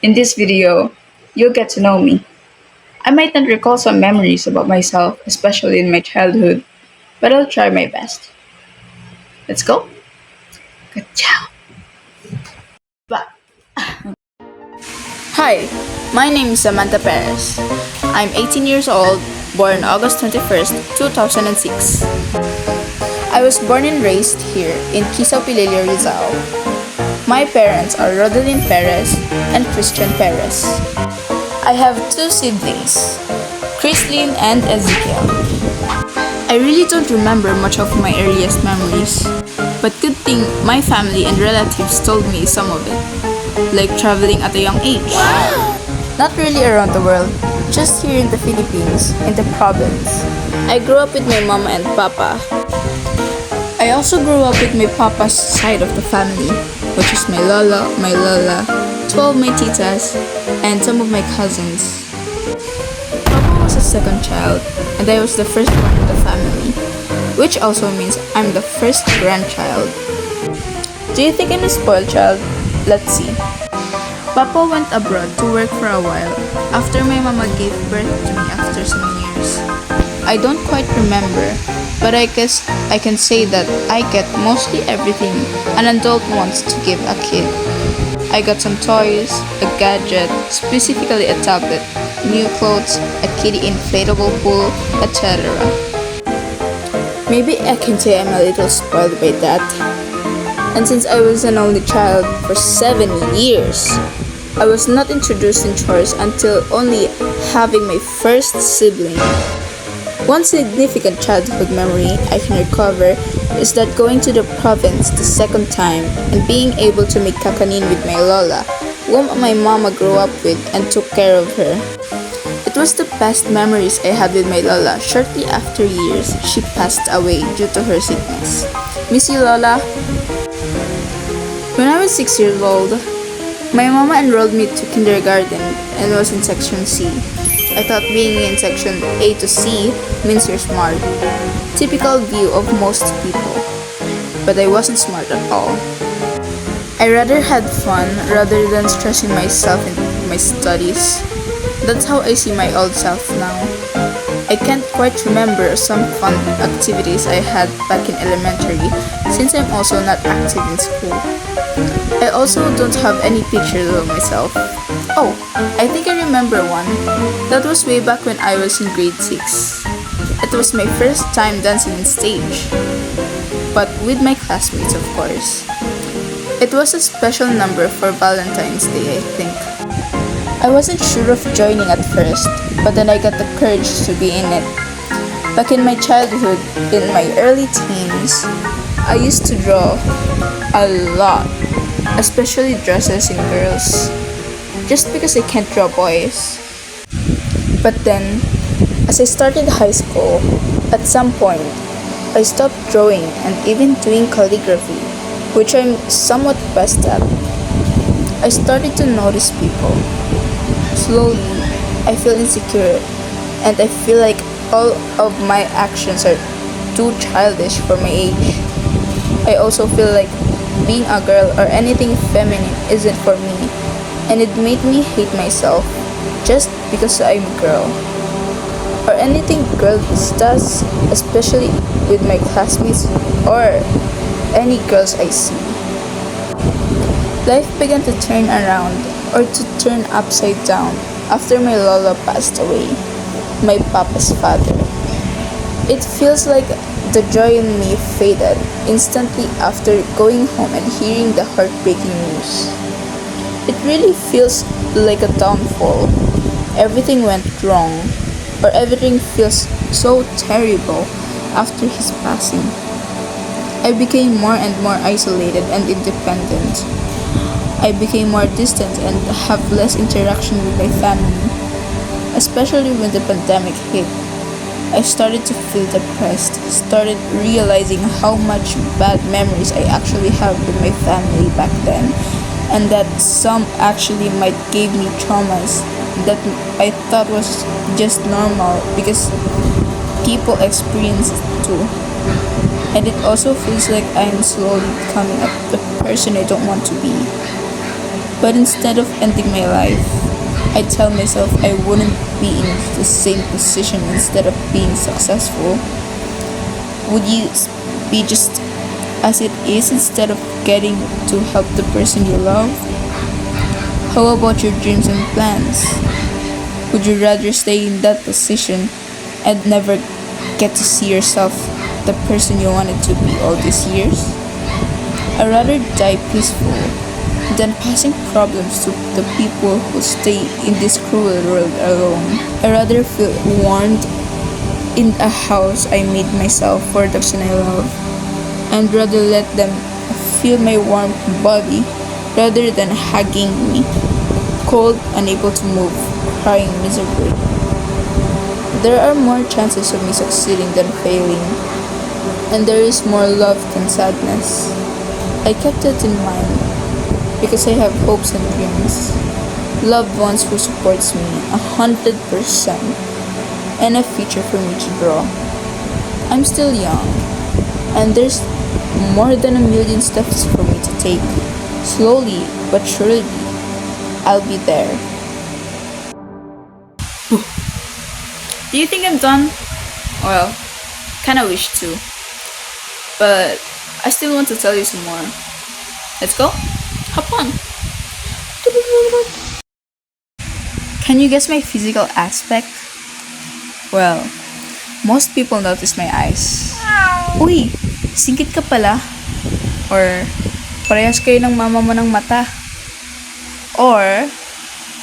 In this video, you'll get to know me. I might not recall some memories about myself, especially in my childhood, but I'll try my best. Let's go. Good job. Ba- Hi, my name is Samantha Perez. I'm 18 years old, born August 21st, 2006. I was born and raised here in Quezon, Rizal. My parents are Rodeline Perez and Christian Perez. I have two siblings, Chrislyn and Ezekiel. I really don't remember much of my earliest memories, but good thing my family and relatives told me some of it, like traveling at a young age. Not really around the world, just here in the Philippines, in the province. I grew up with my mama and papa. I also grew up with my papa's side of the family, which is my lola, two of my titas, and some of my cousins. Papa was a second child, and I was the first one in the family, which also means I'm the first grandchild. Do you think I'm a spoiled child? Let's see. Papa went abroad to work for a while after my mama gave birth to me after some years. I don't quite remember, but I guess I can say that I get mostly everything an adult wants to give a kid. I got some toys, a gadget, specifically a tablet, new clothes, a kiddie inflatable pool, etc. Maybe I can say I'm a little spoiled by that. And since I was an only child for 7 years, I was not introduced in chores until only having my first sibling. One significant childhood memory I can recover is that going to the province the second time and being able to make kakanin with my lola, whom my mama grew up with and took care of her. It was the best memories I had with my lola. Shortly after years, she passed away due to her sickness. Miss you, Lola. When I was 6 years old, my mama enrolled me to kindergarten and was in section C. I thought being in section A to C means you're smart. Typical view of most people. But I wasn't smart at all. I rather had fun rather than stressing myself in my studies. That's how I see my old self now. I can't quite remember some fun activities I had back in elementary since I'm also not active in school. I also don't have any pictures of myself. Oh, I think I remember one. That was way back when I was in grade 6. It was my first time dancing on stage. But with my classmates, of course. It was a special number for Valentine's Day, I think. I wasn't sure of joining at first, but then I got the courage to be in it. Back in my childhood, in my early teens, I used to draw a lot, especially dresses in girls, just because I can't draw boys. But then, as I started high school, at some point, I stopped drawing and even doing calligraphy, which I'm somewhat best at. I started to notice people. Slowly, I feel insecure and I feel like all of my actions are too childish for my age. I also feel like being a girl or anything feminine isn't for me, and it made me hate myself just because I'm a girl. Or anything girls does, especially with my classmates or any girls I see. Life began to turn around or to turn upside down after my lola passed away, my papa's father. It feels like the joy in me faded instantly after going home and hearing the heartbreaking news. It really feels like a downfall. Everything went wrong, or everything feels so terrible after his passing. I became more and more isolated and independent. I became more distant and have less interaction with my family, especially when the pandemic hit. I started to feel depressed, started realizing how much bad memories I actually have with my family back then, and that some actually might give me traumas that I thought was just normal because people experience it too. And it also feels like I'm slowly becoming the person I don't want to be. But instead of ending my life, I tell myself I wouldn't be in the same position instead of being successful. Would you be just as it is instead of getting to help the person you love? How about your dreams and plans? Would you rather stay in that position and never get to see yourself the person you wanted to be all these years? I'd rather die peaceful than passing problems to the people who stay in this cruel world alone. I'd rather feel warmed in a house I made myself for the person I love, and rather let them feel my warm body rather than hugging me, cold, unable to move, crying miserably. There are more chances of me succeeding than failing, and there is more love than sadness. I kept that in mind because I have hopes and dreams, loved ones who supports me 100%, and a future for me to draw. I'm still young, and there's more than a million steps for me to take. Slowly but surely, I'll be there. Do you think I'm done? Well, kinda wish to. But I still want to tell you some more. Let's go? Hop on. Can you guess my physical aspect? Well, most people notice my eyes. Uy, singkit ka pala. Or, parehas kayo ng mama mo ng mata. Or,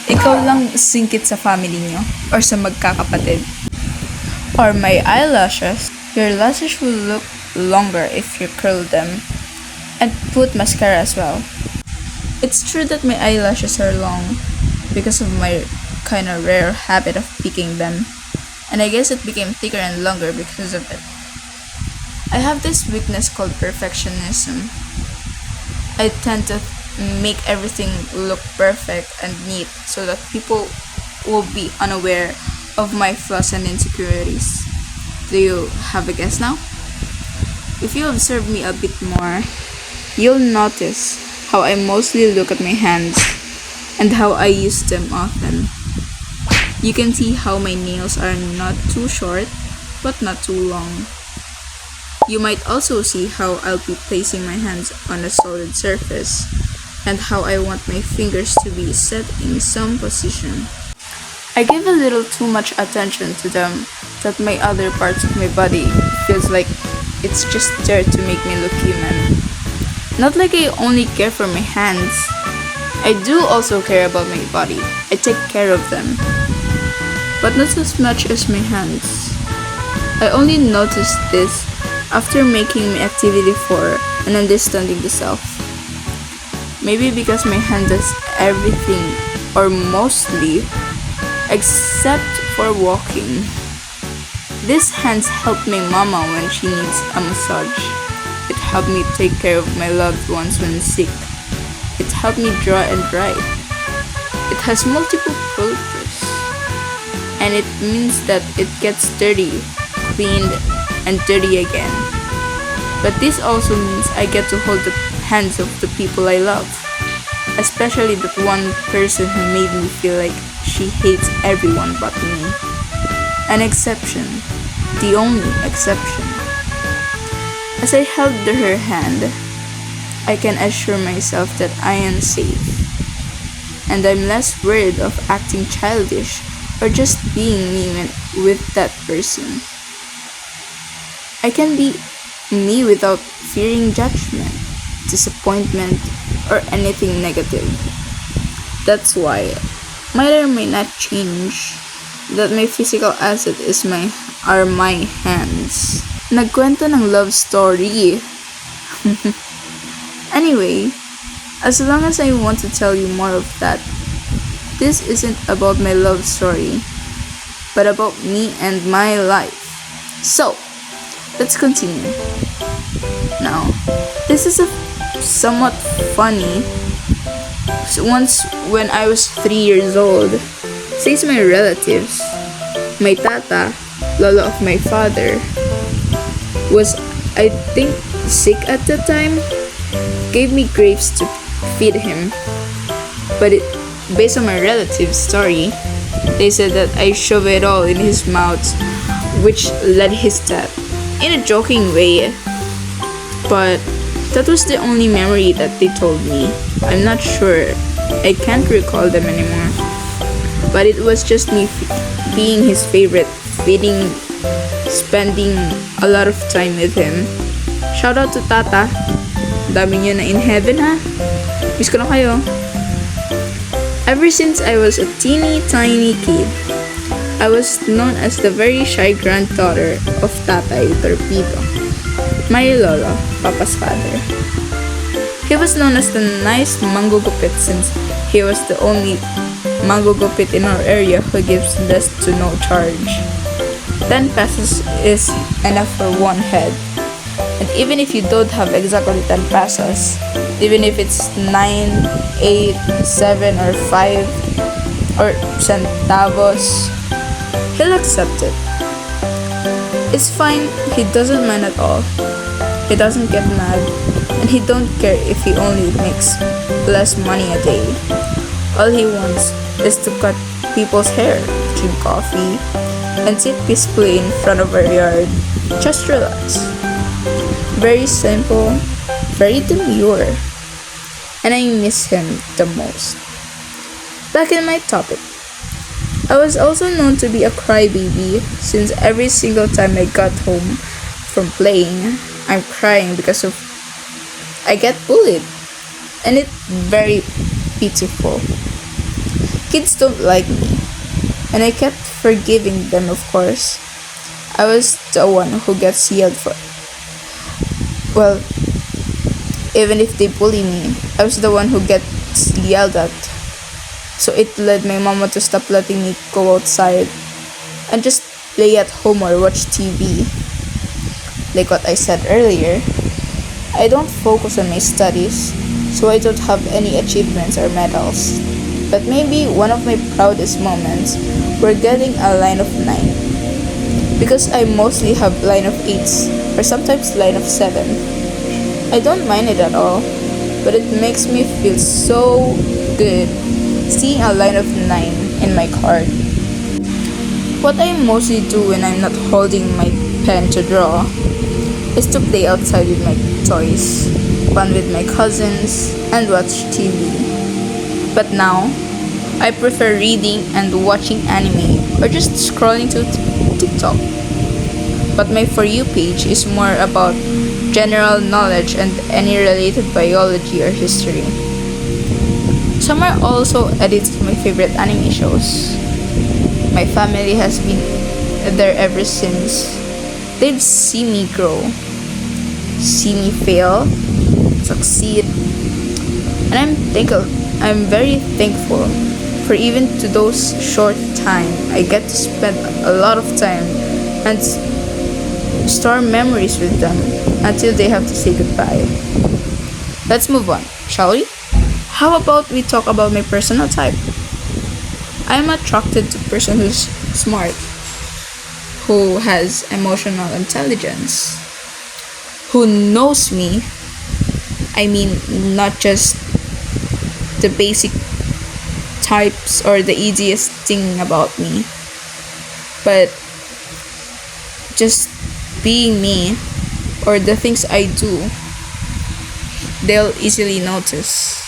ikaw lang singkit sa family nyo. Or sa magkakapatid. Or my eyelashes. Your lashes will look longer if you curl them. And put mascara as well. It's true that my eyelashes are long because of my kinda rare habit of picking them. And I guess it became thicker and longer because of it. I have this weakness called perfectionism. I tend to make everything look perfect and neat so that people will be unaware of my flaws and insecurities. Do you have a guess now? If you observe me a bit more, you'll notice how I mostly look at my hands and how I use them often. You can see how my nails are not too short but not too long. You might also see how I'll be placing my hands on a solid surface and how I want my fingers to be set in some position. I give a little too much attention to them that my other parts of my body feels like it's just there to make me look human. Not like I only care for my hands. I do also care about my body. I take care of them. But not as much as my hands. I only noticed this after making my activity 4 and understanding the self. Maybe because my hand does everything, or mostly, except for walking. These hands help my mama when she needs a massage. It helped me take care of my loved ones when sick. It helped me draw and write. It has multiple purposes, and it means that it gets dirty, cleaned, and dirty again. But this also means I get to hold the hands of the people I love, especially that one person who made me feel like she hates everyone but me. An exception, the only exception. As I held her hand, I can assure myself that I am safe, and I'm less worried of acting childish or just being me with that person. I can be me without fearing judgment, disappointment, or anything negative. That's why, might or may not change, that my physical asset are my hands. Nagkwento ng love story. Anyway, as long as I want to tell you more of that, this isn't about my love story, but about me and my life. So, let's continue. Now, this is a somewhat funny. Once when I was 3 years old, says my relatives, my tata, lolo of my father, was, I think, sick at the time, gave me grapes to feed him. But based on my relative's story, they said that I shove it all in his mouth, which led his death. In a joking way, but that was the only memory that they told me. I'm not sure. I can't recall them anymore. But it was just me being his favorite, feeding, spending a lot of time with him. Shout out to Tata. Dami niyo na in heaven ha. Miss ko na kayo. Ever since I was a teeny tiny kid, I was known as the very shy granddaughter of Tatay Torpedo, my lolo, Papa's father. He was known as the nice manggugupit since he was the only manggugupit in our area who gives less to no charge. 10 pesos is enough for one head. And even if you don't have exactly 10 pesos, even if it's 9, 8, 7, or 5, or centavos, he'll accept it. It's fine, he doesn't mind at all. He doesn't get mad, and he don't care if he only makes less money a day. All he wants is to cut people's hair, drink coffee, and sit peacefully in front of our yard. Just relax. Very simple, very demure. And I miss him the most. Back in my topic. I was also known to be a crybaby since every single time I got home from playing, I'm crying because of I get bullied. And it's very pitiful. Kids don't like me. And I kept forgiving them, of course. I was the one who gets yelled for. Well, even if they bully me, I was the one who gets yelled at. So it led my mama to stop letting me go outside and just play at home or watch TV. Like what I said earlier, I don't focus on my studies, so I don't have any achievements or medals. But maybe one of my proudest moments were getting a line of 9. Because I mostly have line of 8s or sometimes line of 7. I don't mind it at all, but it makes me feel so good seeing a line of 9 in my card. What I mostly do when I'm not holding my pen to draw is to play outside with my toys, fun with my cousins, and watch TV. But now, I prefer reading and watching anime or just scrolling to TikTok. But my For You page is more about general knowledge and any related biology or history. Some are also edits of my favorite anime shows. My family has been there ever since. They've seen me grow, see me fail, succeed, and I'm very thankful for even to those short time I get to spend a lot of time and store memories with them until they have to say goodbye. Let's move on, shall we? How about we talk about my personal type? I'm attracted to a person who's smart, who has emotional intelligence, who knows me. I mean, not just the basic types or the easiest thing about me, but just being me or the things I do, they'll easily notice.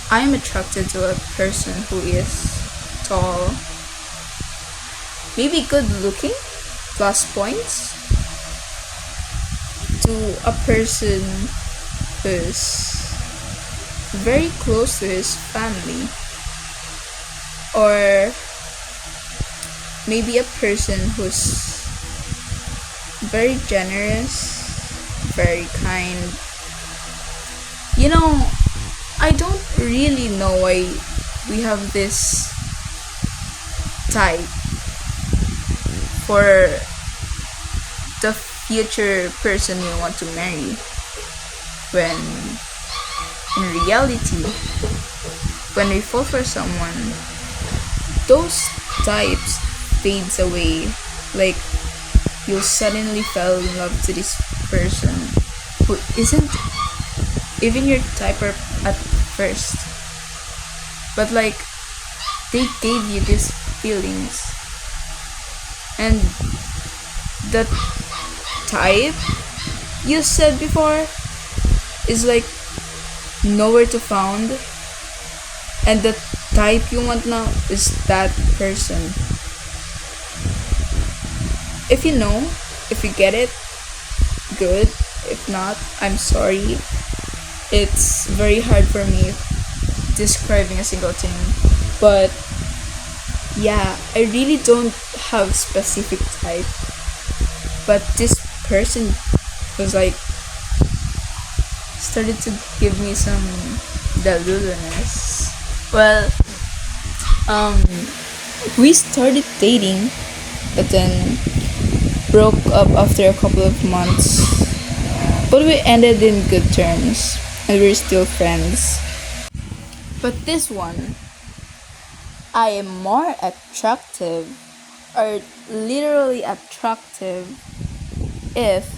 I'm attracted to a person who is tall, maybe good looking, plus points, to a person who's very close to his family, or maybe a person who's very generous, very kind. You know, I don't really know why we have this type for the future person we want to marry, when in reality, when we fall for someone, those types fades away. Like, you suddenly fell in love to this person who isn't even your type at first. but like they gave you these feelings, and the type you said before is like nowhere to found, and the type you want now is that person. If you know, if you get it, good. If not, I'm sorry. It's very hard for me describing a single thing, but yeah, I really don't have specific type, but this person was like started to give me some deluluness. Well, um, we started dating, but then broke up after a couple of months. But we ended in good terms, and we're still friends. But this one, I am more attractive, or literally attractive, if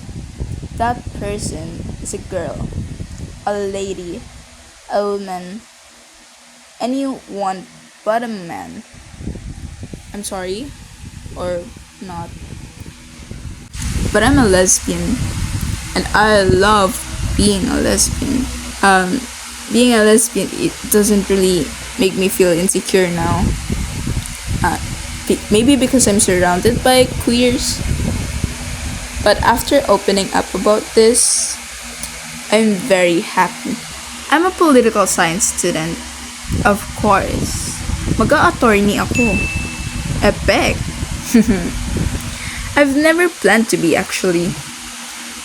that person is a girl, a lady, a woman, anyone but a man. I'm sorry, or not. But I'm a lesbian, and I love being a lesbian. Being a lesbian, it doesn't really make me feel insecure now. Maybe because I'm surrounded by queers. But after opening up about this, I'm very happy. I'm a political science student, of course. Mag-a-attorney ako. Epic! I've never planned to be, actually.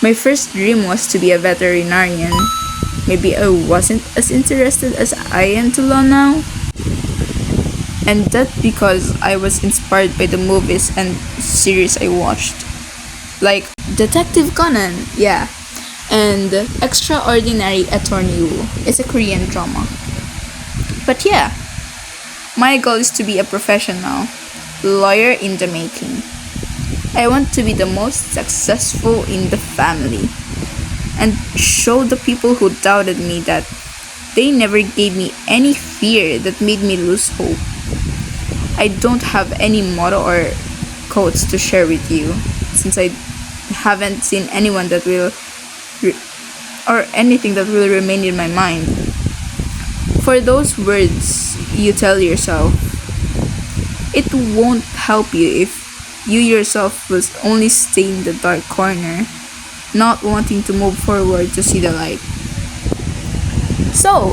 My first dream was to be a veterinarian. Maybe I wasn't as interested as I am to law now. And that because I was inspired by the movies and series I watched. Like Detective Conan, yeah. And Extraordinary Attorney Woo. It's a Korean drama. But yeah, my goal is to be a professional lawyer in the making. I want to be the most successful in the family and show the people who doubted me that they never gave me any fear that made me lose hope. I don't have any motto or quotes to share with you since I haven't seen anyone that will or anything that will remain in my mind. For those words you tell yourself, it won't help you if you yourself will only stay in the dark corner, not wanting to move forward to see the light. So,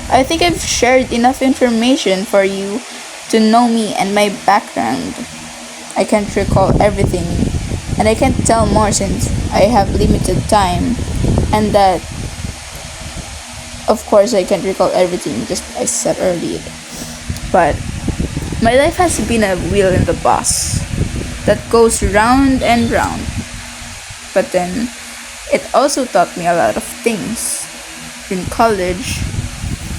I think I've shared enough information for you to know me and my background. I can't recall everything, and I can't tell more since I have limited time, and that, of course, I can't recall everything, just I said earlier. But my life has been a wheel in the bus that goes round and round. But then, it also taught me a lot of things. In college,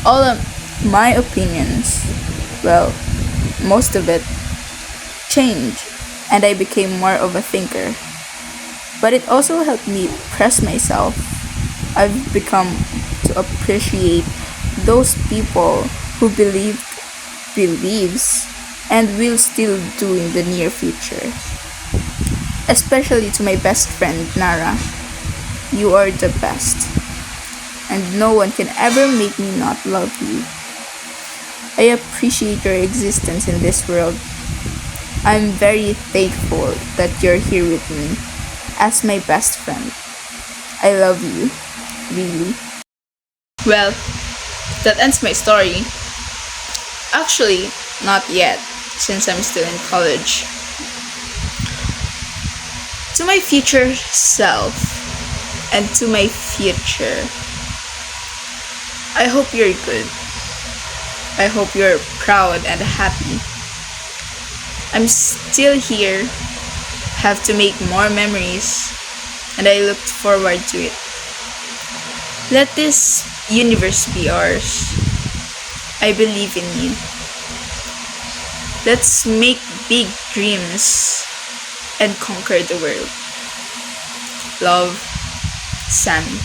all of my opinions, well, most of it, changed, and I became more of a thinker. But it also helped me press myself. I've become to appreciate those people who believes, and will still do in the near future. Especially to my best friend, Nara. You are the best, and no one can ever make me not love you. I appreciate your existence in this world. I'm very thankful that you're here with me as my best friend. I love you, really. Well, that ends my story. Actually, not yet, since I'm still in college. To my future self and to my future, I hope you're good. I hope you're proud and happy. I'm still here, have to make more memories, and I look forward to it. Let this universe be ours. I believe in you. Let's make big dreams and conquer the world. Love, Sammy.